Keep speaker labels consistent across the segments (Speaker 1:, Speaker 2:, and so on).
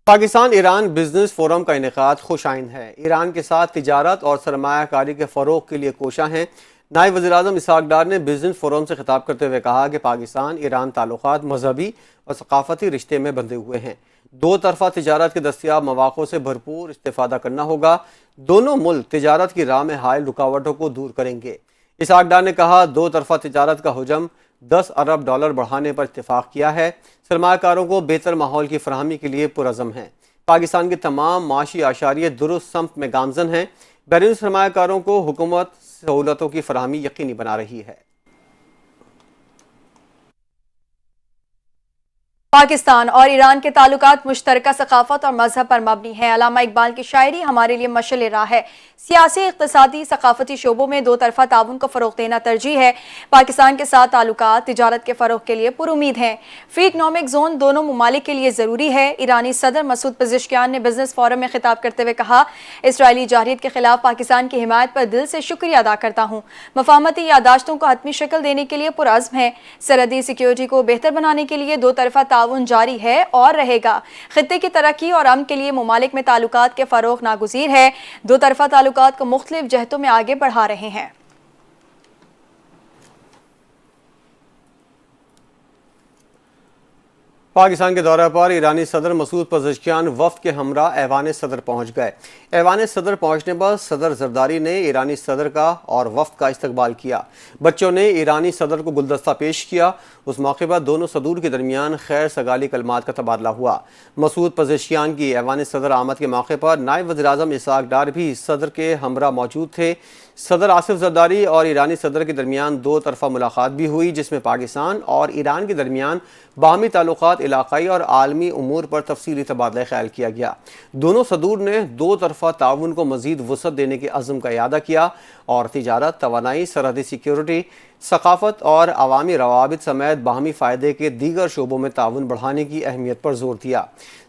Speaker 1: Pakistan Iran business forum کا انعقاد خوش آئند ہے۔ ایران کے ساتھ تجارت اور سرمایہ کاری کے فروغ کے لیے کوشاں ہیں۔ نائب وزیر اعظم اسحاق ڈار نے بزنس فورم سے خطاب کرتے ہوئے کہا کہ پاکستان ایران تعلقات مذہبی اور ثقافتی رشتے میں بندھے ہوئے ہیں۔ دو طرفہ تجارت کے دستیاب مواقع سے بھرپور استفادہ کرنا ہوگا۔ دونوں ملک تجارت کی راہ میں حائل رکاوٹوں کو دور کریں گے۔ اسحاق ڈار نے کہا دو طرفہ تجارت کا حجم $10 ارب بڑھانے پر اتفاق کیا ہے۔ سرمایہ کاروں کو بہتر ماحول کی فراہمی کے لیے پرعزم ہیں۔ پاکستان کے تمام معاشی اشاریے درست سمت میں گامزن ہیں۔ بیرونی سرمایہ کاروں کو حکومت سہولتوں کی فراہمی یقینی بنا رہی ہے۔
Speaker 2: پاکستان اور ایران کے تعلقات مشترکہ ثقافت اور مذہب پر مبنی ہیں۔ علامہ اقبال کی شاعری ہمارے لیے مشعل راہ ہے۔ سیاسی، اقتصادی، ثقافتی شعبوں میں دو طرفہ تعاون کو فروغ دینا ترجیح ہے۔ پاکستان کے ساتھ تعلقات تجارت کے فروغ کے لیے پر امید ہیں۔ فری اکنامک زون دونوں ممالک کے لیے ضروری ہے۔ ایرانی صدر مسعود پزشکیان نے بزنس فورم میں خطاب کرتے ہوئے کہا، اسرائیلی جارحیت کے خلاف پاکستان کی حمایت پر دل سے شکریہ ادا کرتا ہوں۔ مفاہمتی یادداشتوں کو حتمی شکل دینے کے لیے پرعزم ہے۔ سرحدی سیکیورٹی کو بہتر بنانے کے لیے دو طرفہ تعاون جاری ہے اور رہے گا۔ خطے کی ترقی اور امن کے لیے ممالک میں تعلقات کے فروغ ناگزیر ہے۔ دو طرفہ تعلقات کو مختلف جہتوں میں آگے بڑھا رہے ہیں۔
Speaker 1: پاکستان کے دورہ پر ایرانی صدر مسعود پزشکیان وفد کے ہمراہ ایوان صدر پہنچ گئے۔ ایوان صدر پہنچنے پر صدر زرداری نے ایرانی صدر کا اور وفد کا استقبال کیا۔ بچوں نے ایرانی صدر کو گلدستہ پیش کیا۔ اس موقع پر دونوں صدور کے درمیان خیر سگالی کلمات کا تبادلہ ہوا۔ مسعود پزشکیان کی ایوان صدر آمد کے موقع پر نائب وزیر اعظم اسحاق ڈار بھی صدر کے ہمراہ موجود تھے۔ صدر آصف زرداری اور ایرانی صدر کے درمیان دو طرفہ ملاقات بھی ہوئی، جس میں پاکستان اور ایران کے درمیان باہمی تعلقات، علاقائی اور عالمی امور پر تفصیلی تبادلہ خیال کیا گیا۔ دونوں صدور نے دو طرفہ تعاون کو مزید وسعت دینے کے عزم کا اعادہ کیا اور تجارت، توانائی، سرحدی سیکیورٹی، ثقافت اور عوامی روابط سمیت باہمی فائدے کے دیگر شعبوں میں تعاون بڑھانے کی اہمیت پر زور دیا۔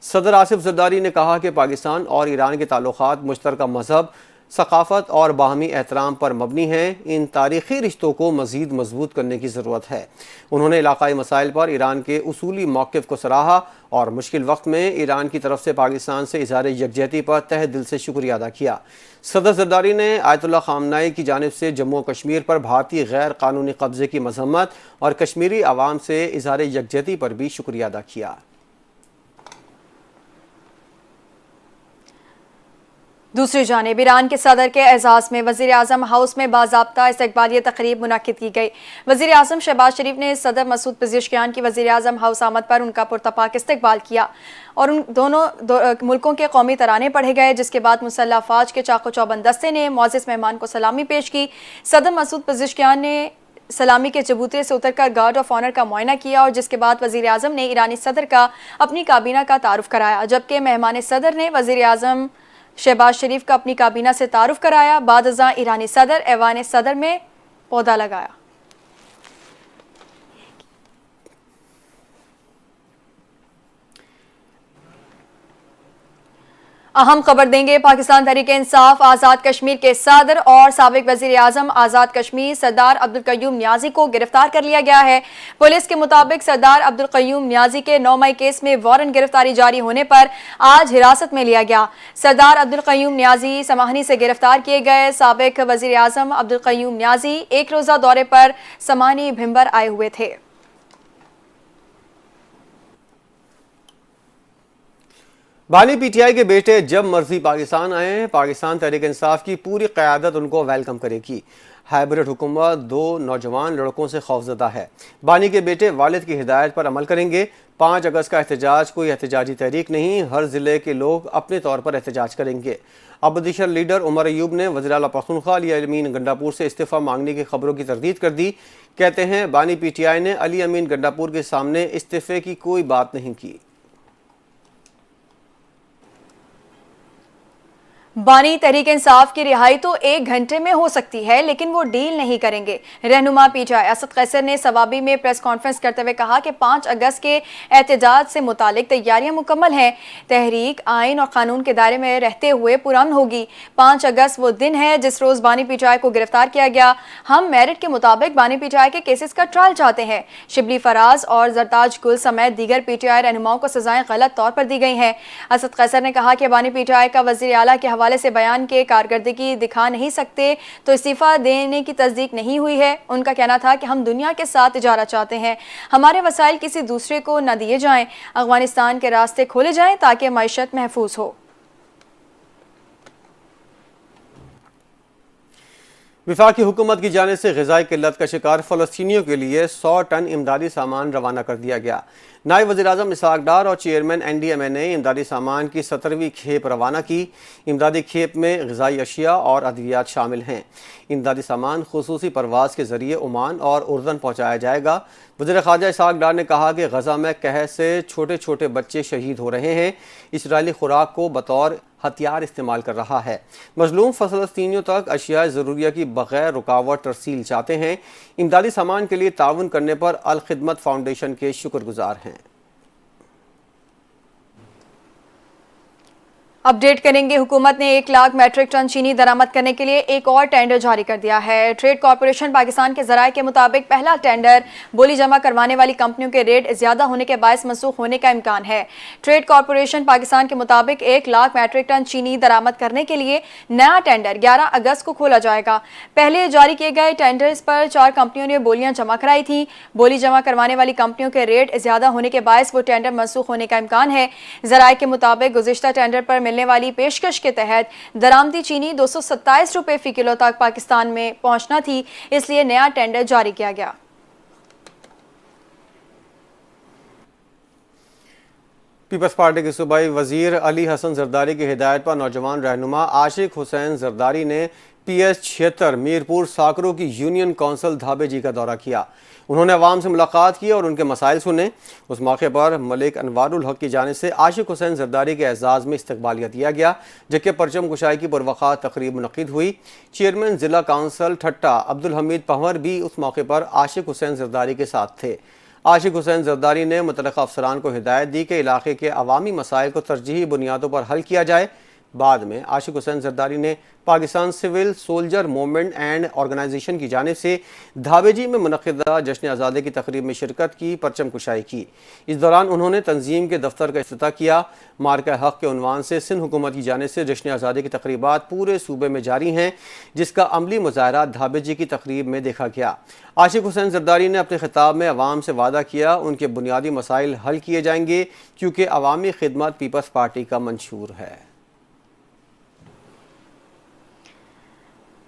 Speaker 1: صدر آصف زرداری نے کہا کہ پاکستان اور ایران کے تعلقات مشترکہ مذہب، ثقافت اور باہمی احترام پر مبنی ہیں۔ ان تاریخی رشتوں کو مزید مضبوط کرنے کی ضرورت ہے۔ انہوں نے علاقائی مسائل پر ایران کے اصولی موقف کو سراہا اور مشکل وقت میں ایران کی طرف سے پاکستان سے اظہار یکجہتی پر تہہ دل سے شکریہ ادا کیا۔ صدر زرداری نے آیت اللہ خامنائی کی جانب سے جموں و کشمیر پر بھارتی غیر قانونی قبضے کی مذمت اور کشمیری عوام سے اظہار یکجہتی پر بھی شکریہ ادا کیا۔
Speaker 2: دوسری جانب ایران کے صدر کے اعزاز میں وزیر اعظم ہاؤس میں باضابطہ استقبالیہ تقریب منعقد کی گئی۔ وزیر اعظم شہباز شریف نے صدر مسعود پزشکیان کی وزیر اعظم ہاؤس آمد پر ان کا پرتپاک استقبال کیا اور ان دونوں ملکوں کے قومی ترانے پڑھے گئے، جس کے بعد مسلح افواج کے چاق و چوبند دستے نے معزز مہمان کو سلامی پیش کی۔ صدر مسعود پزشکیان نے سلامی کے چبوترے سے اتر کر گارڈ آف آنر کا معائنہ کیا اور جس کے بعد وزیر اعظم نے ایرانی صدر کا اپنی کابینہ کا تعارف کرایا، جبکہ مہمان صدر نے وزیر اعظم شہباز شریف کا اپنی کابینہ سے تعارف کرایا۔ بعد ازاں ایرانی صدر ایوان صدر میں پودا لگایا۔ اہم خبر دیں گے، پاکستان تحریک انصاف آزاد کشمیر کے صدر اور سابق وزیر اعظم آزاد کشمیر سردار عبدالقیوم نیازی کو گرفتار کر لیا گیا ہے۔ پولیس کے مطابق سردار عبدالقیوم نیازی کے 9 مئی کیس میں وارنٹ گرفتاری جاری ہونے پر آج حراست میں لیا گیا۔ سردار عبدالقیوم نیازی سماہنی سے گرفتار کیے گئے۔ سابق وزیر اعظم عبدالقیوم نیازی ایک روزہ دورے پر سماہنی بھمبر آئے ہوئے تھے۔
Speaker 1: بانی پی ٹی آئی کے بیٹے جب مرضی پاکستان آئیں، پاکستان تحریک انصاف کی پوری قیادت ان کو ویلکم کرے گی۔ ہائبرڈ حکومت 2 نوجوان لڑکوں سے خوفزدہ ہے۔ بانی کے بیٹے والد کی ہدایت پر عمل کریں گے۔ 5 اگست کا احتجاج کوئی احتجاجی تحریک نہیں، ہر ضلع کے لوگ اپنے طور پر احتجاج کریں گے۔ اپوزیشن لیڈر عمر ایوب نے وزیر اعلیٰ پختونخوا علی امین گنڈاپور سے استعفیٰ مانگنے کی خبروں کی تردید کر دی۔ کہتے ہیں بانی پی ٹی آئی نے علی امین گنڈاپور کے سامنے استعفے کی کوئی بات نہیں کی۔
Speaker 2: बानी तहरीक इंसाफ की रिहाई तो 1 घंटे में हो सकती है, लेकिन वो डील नहीं करेंगे। रहनुमा पीटीआई असद कैसर ने सवाबी में प्रेस कॉन्फ्रेंस करते हुए कहा कि 5 अगस्त के एहतजाज से मुतालिक तैयारियां मुकम्मल हैं। तहरीक आइन और कानून के दायरे में रहते हुए पुरअमन होगी। 5 अगस्त वो दिन है जिस रोज बानी पीटीआई को गिरफ्तार किया गया। हम मेरिट के मुताबिक बानी पीटीआई के केसेस का ट्रायल चाहते हैं। शिबली फराज और जरताज गुल समेत दीगर पीटीआई रहनुमाओं को सजाएं गलत तौर पर दी गई हैं। असद कैसर ने कहा कि बानी पीटीआई का वजीर आला के हवाले से बयान के कारकर्दगी दिखा नहीं सकते तो इस्तीफा देने की तस्दीक नहीं हुई है। उनका कहना था कि हम दुनिया के साथ तिजारत चाहते हैं, हमारे वसाइल किसी दूसरे को न दिए जाएं, अफगानिस्तान के रास्ते खोले जाएं ताकि मईशत महफूज हो।
Speaker 1: वफाकी हुकूमत की जानिब से ग़िज़ाई किल्लत का शिकार फ़लस्तीनियों के लिए 100 टन इमदादी सामान रवाना कर दिया गया। नायब वज़ीर-ए-आज़म इसहाक़ डार और चेयरमैन NDMA ने इमदादी सामान की 17वीं खेप रवाना की। इमदादी खेप में ग़िज़ाई अशिया और अद्वियात शामिल हैं। इमदादी सामान खुसूसी परवाज़ के ज़रिए ओमान और उर्दन पहुँचाया जाएगा। वज़ीर ख़ारजा इसहाक़ डार ने कहा कि गज़ा में कहत से छोटे छोटे बच्चे शहीद हो रहे हैं। इसराइली खुराक को बतौर हथियार इस्तेमाल कर रहा है। मज़लूम फ़लस्तीनियों तक अशिया ज़रूरिया की बग़ैर रुकावट तरसील चाहते हैं। इमदादी सामान के लिए ताउन करने पर अल खिदमत फाउंडेशन के शुक्रगुजार हैं।
Speaker 2: अपडेट करेंगे। हुकूमत ने 1 लाख मैट्रिक टन चीनी दरामद करने के लिए एक और टेंडर जारी कर दिया है। ट्रेड कॉर्पोरेशन पाकिस्तान के ज़राए के मुताबिक पहला टेंडर बोली जमा करवाने वाली कंपनियों के रेट ज़्यादा होने के बायस मनसूख होने का इम्कान है। ट्रेड कॉर्पोरेशन पाकिस्तान के मुताबिक 1 लाख मैट्रिक टन चीनी दरामद करने के लिए नया टेंडर 11 अगस्त को खोला जाएगा। पहले जारी किए गए टेंडर्स पर 4 कंपनियों ने बोलियां जमा कराई थी। बोली जमा करवाने वाली कंपनियों के रेट ज़्यादा होने के बायस वो टेंडर मनसूख होने का इम्कान है। ज़राए के मुताबिक गुज़िश्ता टेंडर पर मिलने वाली पेशकश के तहत दरामदी चीनी 227 रुपए फी किलो तक पाकिस्तान में पहुंचना थी, इसलिए नया टेंडर जारी किया गया।
Speaker 1: पीपल्स पार्टी के सूबाई वजीर अली हसन जरदारी की हिदायत पर नौजवान रहनुमा आशिक हुसैन जरदारी ने PS 76 मीरपुर साकरों की यूनियन काउंसिल धाबेजी का दौरा किया। उन्होंने अवाम से मुलाकात की और उनके मसाइल सुने। उस मौके पर मलिक अनवारुल हक की जानिब से आशिक हुसैन जरदारी के एजाज़ में इस्तकबालिया दिया गया, जबकि परचम कुशाई की पुरवक़ा तकरीब मुनक़िद हुई। चेयरमैन ज़िला काउंसिल ठट्टा अब्दुल हमीद पंवर भी उस मौके पर आशिक हुसैन जरदारी के साथ थे। आशिक हुसैन जरदारी ने मुतल्लिक़ा अफसरान को हिदायत दी कि इलाके के अवामी मसाइल को तरजीही बुनियादों पर हल किया जाए। बाद में आशिक हुसैन जरदारी ने Pakistan civil soldier movement and organisation की जानिब से धाबेजी में मुनक़िदा जश्न आज़ादी की तकरीब में शिरकत की, परचम कुशाई की। इस दौरान उन्होंने तंजीम के दफ्तर का इफ्तिताह किया। मार्का हक़ के उन्वान से सिंध हुकूमत की जानिब से जश्न आज़ादी की तकरीबात पूरे सूबे में जारी हैं, जिसका अमली मुज़ाहरा धाबेजी की तकरीब में देखा गया। आशिक हुसैन जरदारी ने अपने खिताब में अवाम से वादा किया उनके बुनियादी मसाइल हल किए जाएंगे, क्योंकि अवामी खिदमत पीपल्स पार्टी का मंशूर है।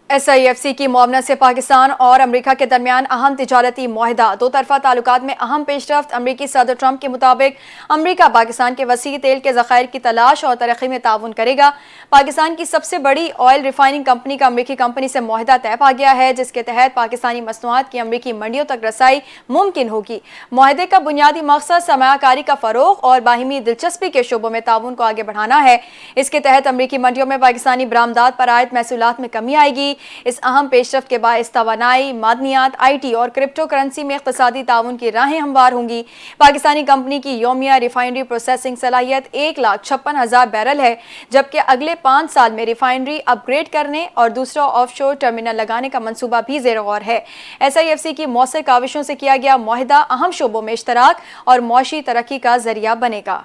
Speaker 2: SIFC की मुआवनत से पाकिस्तान और अमरीका के दरमियान अहम तिजारती मुआहदा। 2 तरफ़ा ताल्लुकात में अहम पेशरफ्त। अमरीकी सदर ट्रंप के मुताबिक अमरीका पाकिस्तान के वसी तेल के ज़खायर की तलाश और तरक्की में ताउन करेगा। पाकिस्तान की सबसे बड़ी ऑयल रिफाइनिंग कंपनी का अमरीकी कंपनी से मुआहदा तय पा गया है, जिसके तहत पाकिस्तानी मसनूआत की अमरीकी मंडियों तक रसाई मुमकिन होगी। मुआहदे का बुनियादी मकसद सरमायाकारी का फ़रोग़ और बाहिमी दिलचस्पी के शोबों में ताउन को आगे बढ़ाना है। इसके तहत अमरीकी मंडियों में पाकिस्तानी बरामदात पर आयद महसूलात में कमी आएगी। इस अहम पेशरफ्त के बायस तवानाई, मादनियात, IT और क्रिप्टो करेंसी में इक़्तिसादी ताउन की राहें हमवार होंगी। पाकिस्तानी कंपनी की योमिया रिफाइनरी प्रोसेसिंग सलाहियत 1,56,000 बैरल है, जबकि अगले 5 साल में रिफाइनरी अपग्रेड करने और दूसरा ऑफशोर टर्मिनल लगाने का मंसूबा भी ज़ेर गौर है। SIFC की मौसर काविशों से किया गया मुआहदा अहम शोबों में इश्तराक और मौशी तरक्की का जरिया बनेगा।